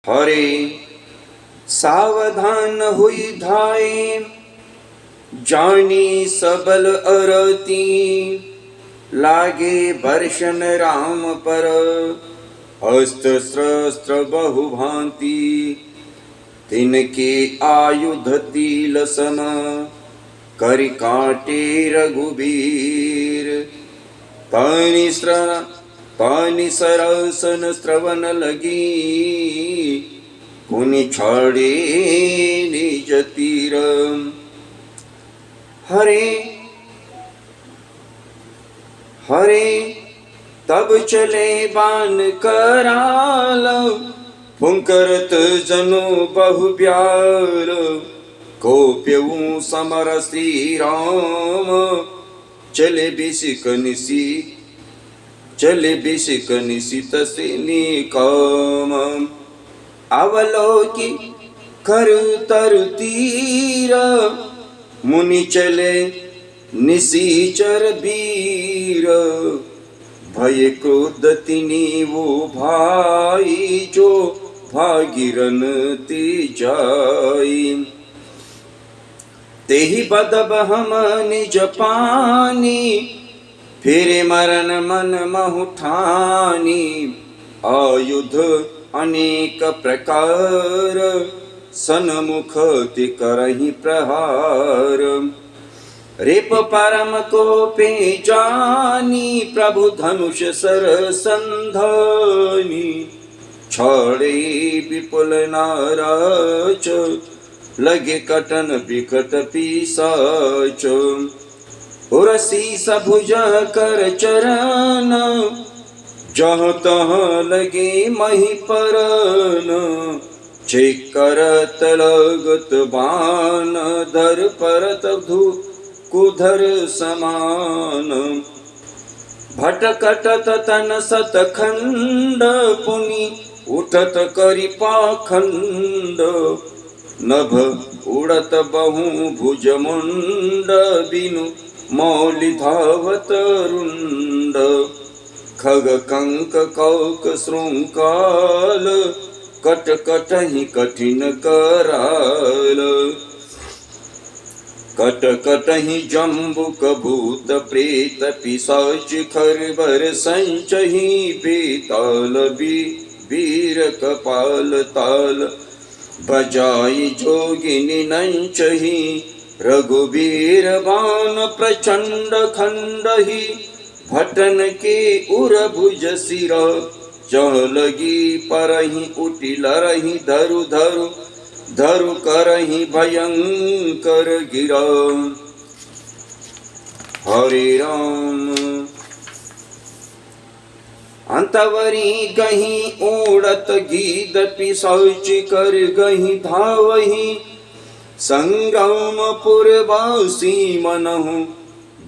हरे सावधान हुई धाये, जानी सबल अरती, लागे बर्शन राम पर, अस्त्र शस्त्र बहु भांति, तिनके आयुध तिल सम, करि काटे रघुबीर। पानी सरसन श्रवण लगी, पुनि छाड़े निज तीर। हरे तब चले बान कराल, फुंकरत जनु बहु प्यार, कोप्यऊ समर श्री राम, चले बिसिक निसी तसिनी काम। अवलोकी कर तरु तीर, मुनि चले निसीचर वीर, भय क्रोध तिनि वो भाई, जो भागिरन ते जाई। तेहि बदब हम निज पानी, फिर मरण मन महु ठानी। आयुध अनेक प्रकार, सन्मुख ते करहि प्रहार। रिप परम को पे जानी, प्रभु धनुष सर संधानी। छाड़े विपुल नाराच, लगे कटन बिकट पिशाच। उरसी सभुज कर चरण, जहाँ तहाँ लगे मही परन। करत लगत बान, धर परत कुधर समान। भटकटत तन सतखंड, पुनि उठत करि पाखंड। नभ उड़त बहु भुज मुंड, बिनु मौलि धावत रुंड। खग कंक कौक श्रृंकाल, कट कटहि कठिन कराल। कट कटहि जम्बुक भूत प्रेत, पिशाच खरबर संचहि। बेताल वीर कपाल ताल, बजाई जोगिनी नंचहि। रघुबीर बाण प्रचंड खंडहि, भटन के उर भुज सिर। चह लगी परहि उठि लरहि, धरु धरु धरु करहि भयंकर गिरा। हरे राम अंतवरी गही उड़त गीत, पिशाच कर गही धावहि। संग्रामपुर वासी मनहु,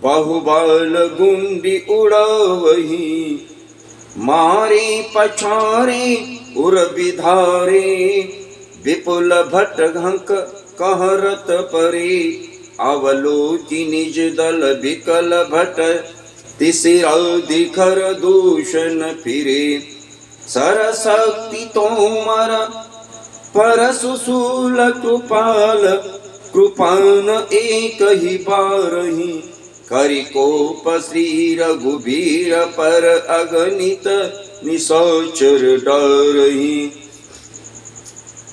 बहुबाल गुंडी उड़ावहि। मारे पछारे उर विधारे, विपुल भट घंक कहरत परे। अवलोकि निज दल विकल भट, तिसिरा दिखर दूषण फिरे। सरशक्ति तोमर परसु शूल कृपाल, कृपान एक ही बारहि। करि कोप श्री रघुबीर पर, अगणित निशाचर डरहि।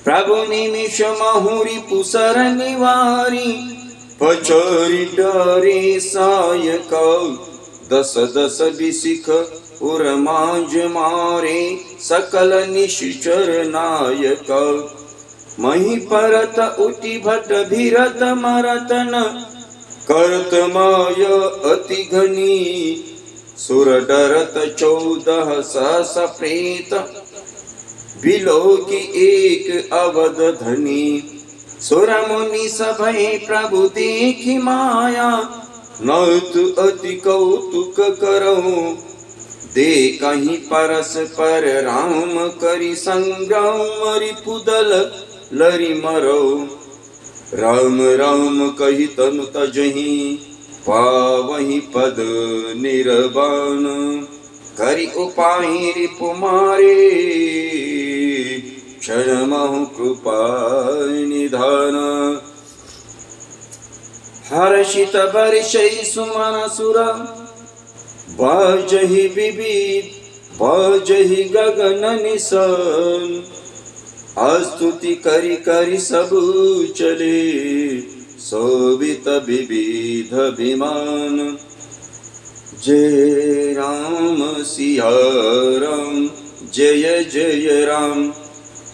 प्रभु निमिष महुरी पुसर निवारी, पछारि डरे सायका। दस दस बिसिख उर मांझ मारे, सकल निश्चर नायक। मही परत उठि भट भीरत मरतन, करत माय अति घनी। सुर डरत 14 सहस प्रेत, बिलोकी एक अवध धनी। सुर मुनि सभै प्रभु देखि माया, नौत अति कौतुक करहु। देखहि परस्पर राम, करि संग्राम रिपुदल लरि मरौ। राम राम कहि तनु तजहि, पावहि पद निर्वाण। करि उपाय रिपु मारे, क्षणमहु कृपा निधान। हर्षित वर्षै सुमन सुर बाजहि विविध बाजहि गगन निसन। स्तुति करि करि सब चले शोभित विविध विमान। जय राम सिया राम जय जय राम।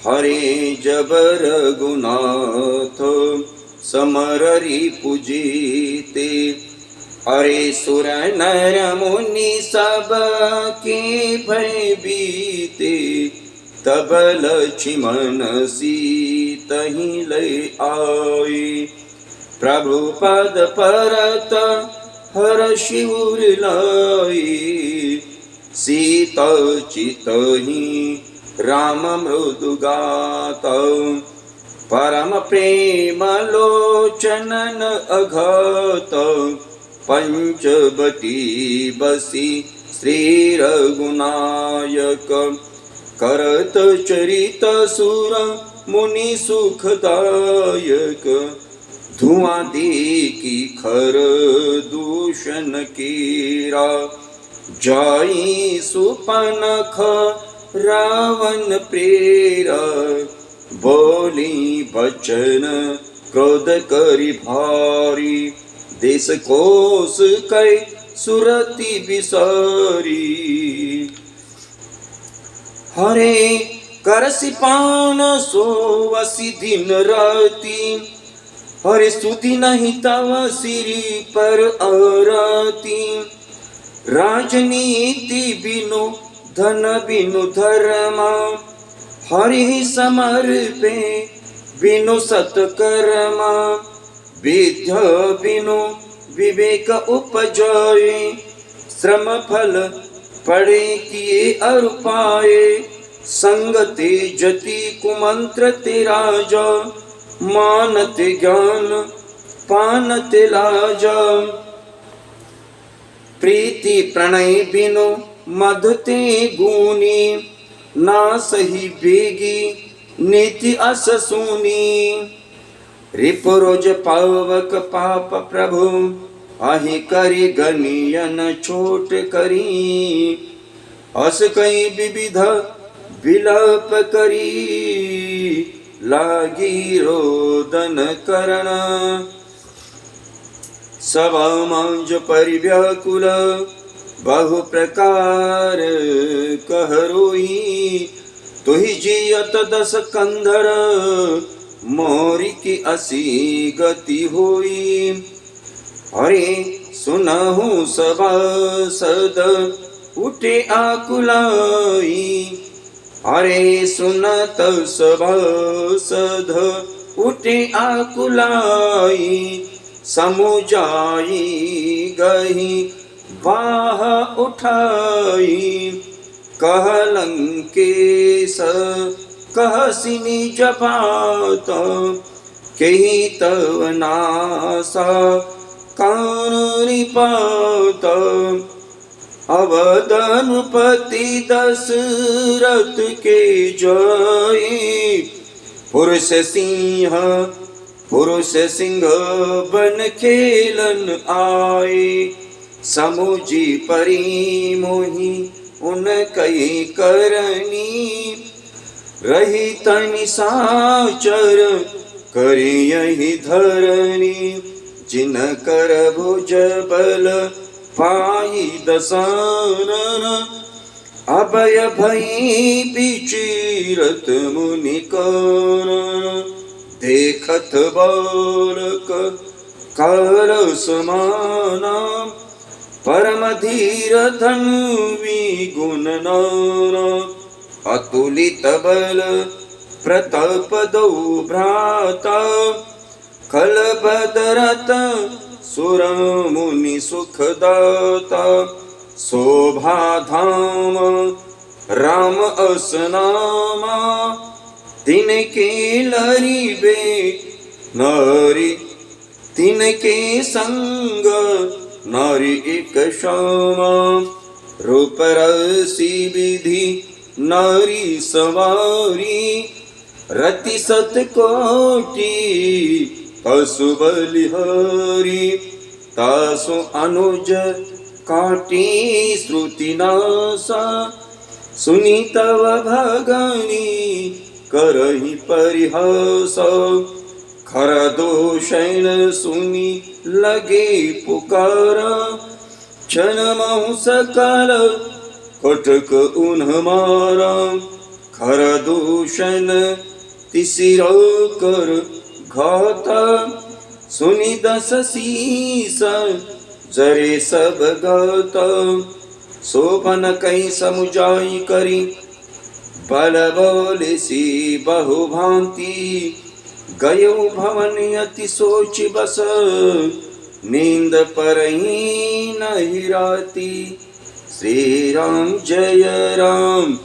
हरे जबर गुनाथ समररि पूजिते। अरे सुर नर मुनि सब के भय बीते। तब लक्ष्मण सीतहि लय आए। प्रभु पद परत हर्षि उर लाए। सीता चितहि राम मृदु गात। परम प्रेम लोचनन अघात। पंचवटी बसी श्री रघुनायक। करत चरित सुर मुनि सुखदायक। धुआं देखी खर दूषण कीरा। जाई सुपनख रावण प्रेरा। बोली बचन क्रोध करि भारी। देश कोस कै सुरति बिसारी। हरे करसि पान सोवसि दिन राति। हरे स्तुति नहीं तव सिरि पर आरती। राजनीति बिनु धन बिनु धर्मा। हरि समर्पे बिनु सत्कर्मा। विद्या बिनु विवेक उपजाए। श्रम फल पढ़े किए अरु पाए। संगते जति कुमंत्र ते राजा। मानते ज्ञान पानते लाजा। प्रीति प्रणय बिनु मधते गुनी। ना सही बेगी नीति अस सुनी। रिपुरोज पावक पाप प्रभु। आहि करि गनियन छोट करी। अस कई विविध विलाप करी। लागी रोदन करण। सभा मांज परिव्याकुल। बहु प्रकार कह रोई। तुहि जियत दस कंधर। मोरी की असी गति होई। अरे सुनहु सभासद उठे आकुलाई। अरे सुनत सभासद उठे आकुलाई। समुझाई गही बाह उठाई। कह लंकेश कहसि निज बात। केहि तव नासा कानूनि पात। अवधनुपति दशरथ के जय। पुरुष सिंह बन खेलन आए। समुझी परी मोहि उन कई करनी। रही तनि साचर करियहि धरनी। जिन कर भुज बल पाई दसानन। अभय भई विचीरत मुनि कानन। देखत बालक काल समाना। परम धीर धनुवी गुण नाना। अतुलित बल प्रताप दो भ्राता। खल बदरत सुर मुनि सुखदाता। शोभा धाम राम असनामा। तिनके लरिबे नारी। तिनके संग नारी एक श्यामा। रूप रसी विधि नारी सवारी। रति सत कोटि पशु बलिहारी तासु अनुज काटी श्रुति नासा सुनी तव भगनी करहि परिहास खर दोषण सुनी लगे पुकारा क्षण महु सकल कटक उन्ह मारा खर दूषण तिसिर कर घाता सुनि दस शीस जरे सब गाता शोभन कई समुजाई करी बल बोले सी बहु भांति गयो भवन अति सोच बस नींद परही नहीं राती। श्री राम जय राम।